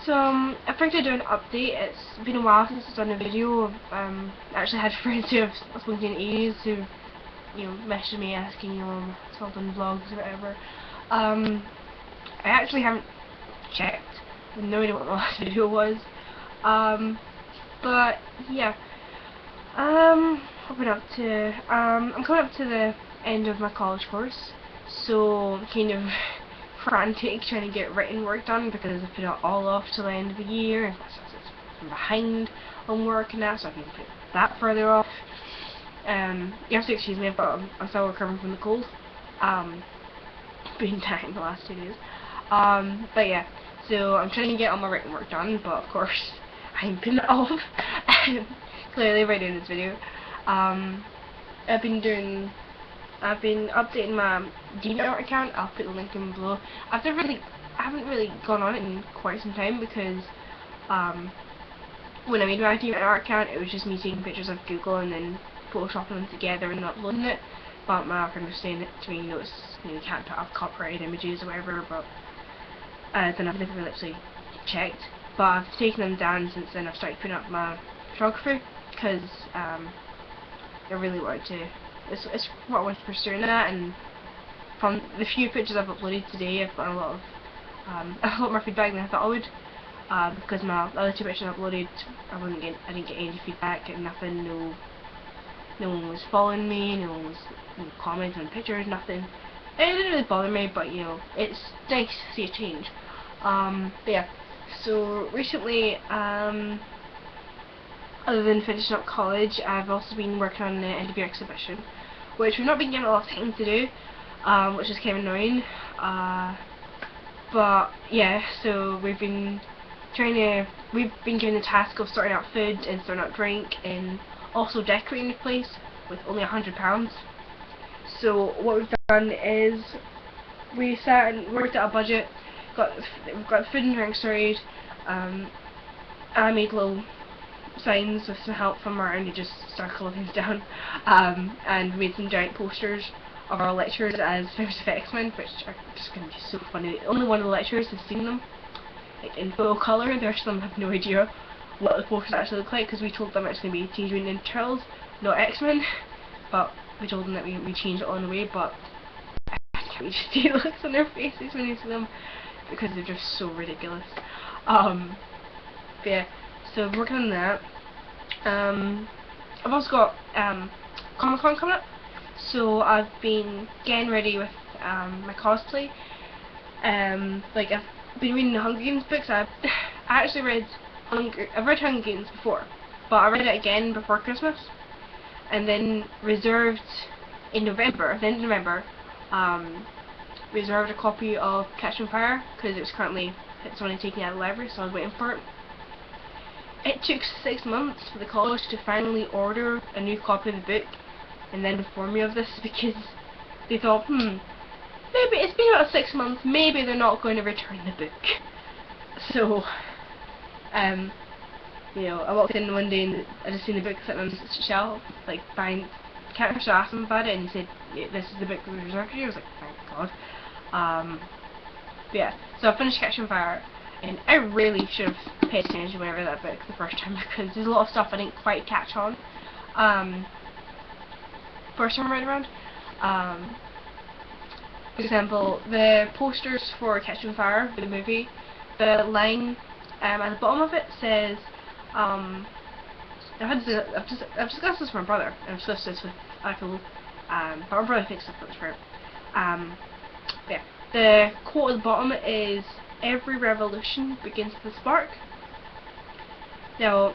So I figured I'd do an update. It's been a while since I've done a video. I actually had friends who I've spoken to in ages who, messaged me asking, if I've done vlogs or whatever. I actually haven't checked. I have no idea what the last video was. But yeah. What am I up to? I'm coming up to the end of my college course, so I'm kind of frantic trying to get written work done because I put it all off till the end of the year, and I'm behind on work and that, so I can put that further off. You have to excuse me, I'm still recovering from the cold. Been dying the last 2 days. But yeah, so I'm trying to get all my written work done, but of course I'm putting it off. Clearly by doing this video. I've been updating my dunno account. I'll put the link in below. I haven't really gone on it in quite some time because when I made my dunno account, it was just me taking pictures of Google and then photoshopping them together and uploading it. But my friend was saying it to me, you can't put up copyrighted images or whatever. But then I've never really actually checked. But I've taken them down since then. I've started putting up my photography because I really wanted to. It's what I wanted to pursue in that, and from the few pictures I've uploaded today, I've gotten a lot more feedback than I thought I would. Because my other 2 pictures I uploaded, I didn't get any feedback and nothing. No one was following me. No one was commenting on pictures. Nothing. It didn't really bother me, but it's nice to see a change. But yeah. So recently, other than finishing up college, I've also been working on the end of year exhibition, which we've not been given a lot of time to do, which is kind of annoying. But yeah, so we've been given the task of sorting out food and sorting out drink and also decorating the place with only £100. So what we've done is we sat and worked out a budget. We've got food and drink sorted. I made little signs with some help from around to just circle things down, and made some giant posters of our lecturers as Special Effects Men, which are just going to be so funny. Only one of the lecturers has seen them in full colour. The rest of them have no idea what the posters actually look like because we told them it's going to be Teenage Mutant Ninja Turtles, not X-Men, but we told them that we changed it on the way, but I can't wait to see the looks on their faces when they see them because they're just so ridiculous. But yeah, so I'm working on that. I've also got Comic-Con coming up, so I've been getting ready with my cosplay. I've been reading the Hunger Games books. I've read Hunger Games before, but I read it again before Christmas, and then reserved in November. Then in November, reserved a copy of Catching Fire because it's only taken out of the library, so I was waiting for it. It took 6 months for the college to finally order a new copy of the book and then inform me of this because they thought, maybe it's been about 6 months, maybe they're not going to return the book. So, I walked in one day and I just seen the book sitting on the shelf, like behind the counter, so I asked him about it and he said, yeah, this is the book we reserved for you. I was like, thank God. But yeah, so I finished Catching Fire. And I really should have paid attention when I read that book the first time because there's a lot of stuff I didn't quite catch on first time I read around. For example, the posters for Catching Fire, the movie, the line at the bottom of it says, I've discussed this with my brother, and I've discussed this with Apple, but my brother thinks it's for yeah. The quote at the bottom is, "Every revolution begins with a spark." Now,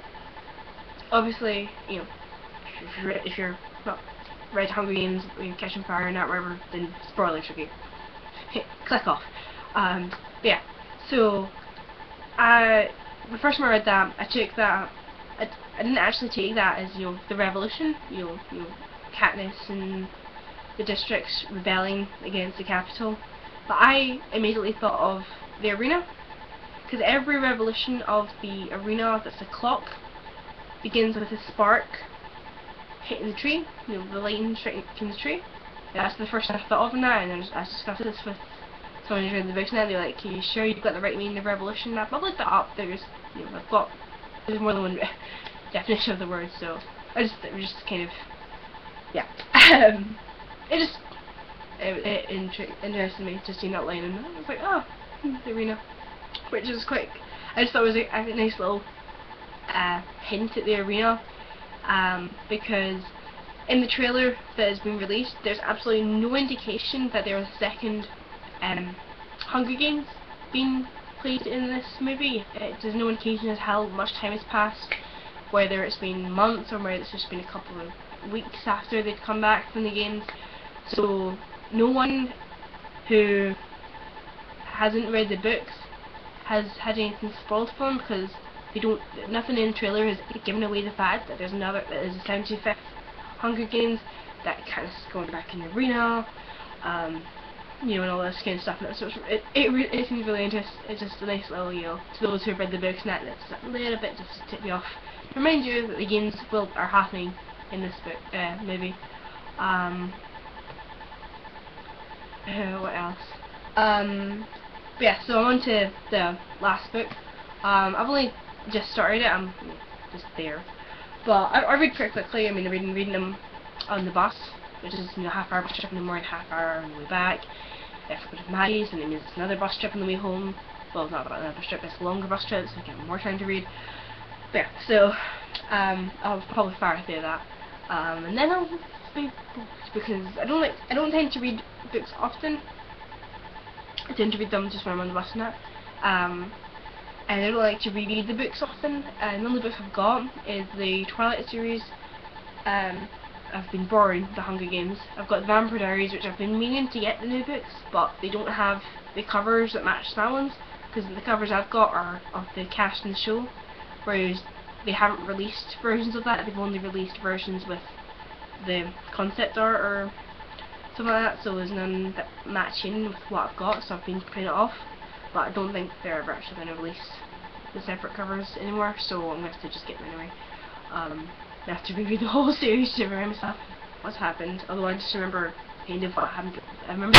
obviously, if you're not read Hunger Games, Catching Fire, and that whatever, then spoilers for you. Click off. Yeah. So, the first time I read that, I took that. I didn't actually take that as the revolution. Katniss and the districts rebelling against the capital. But I immediately thought of the arena, because every revolution of the arena that's a clock begins with a spark hitting the tree, the lightning striking the tree. And that's the first thing I thought of in that, and I discussed this with someone who's read the books now, they're like, "Are you sure you've got the right meaning of revolution?" I've looked that up. There's more than one definition of the word, so it was just kind of, yeah. It interested me to see that line, and I was like, oh, the arena, which is quite. I just thought it was a nice little hint at the arena, because in the trailer that has been released, there's absolutely no indication that there was a second Hunger Games being played in this movie. There's no indication as how much time has passed, whether it's been months or whether it's just been a couple of weeks after they'd come back from the games. So no one who hasn't read the books has had anything spoiled for them, because nothing in the trailer has given away the fact that there's a 75th Hunger Games that kind of is going back in the arena, you know, and all this kind of stuff. And so it seems really interesting. It's just a nice little, you know, to those who have read the books, and that's a little bit just to tip you off, to remind you that the games are happening in this book, movie. What else? Yeah, so on to the last book. I've only just started it. I'm just there, but I read pretty quickly. I mean, I've been reading them on the bus, which is, you know, half-hour bus trip in the morning, half-hour on the way back. If I go to Maddie's, and it means it's another bus trip on the way home. Well, it's not another bus trip; it's a longer bus trip, so I get more time to read. But yeah, so I'll probably fire through that, and then I'll be bored, because I don't tend to read books often. I tend to read them just when I'm on the bus and that. And I don't like to reread the books often. The only book I've got is the Twilight series. I've been borrowing the Hunger Games. I've got the Vampire Diaries, which I've been meaning to get the new books, but they don't have the covers that match my ones, because the covers I've got are of the cast in the show, whereas they haven't released versions of that. They've only released versions with the concept art or something like that, so there's none that match in with what I've got, so I've been putting it off. But I don't think they're ever actually going to release the separate covers anymore, so I'm going to have to just get them anyway. I have to reread the whole series to remember stuff, what's happened, although I just remember kind of what happened. I remember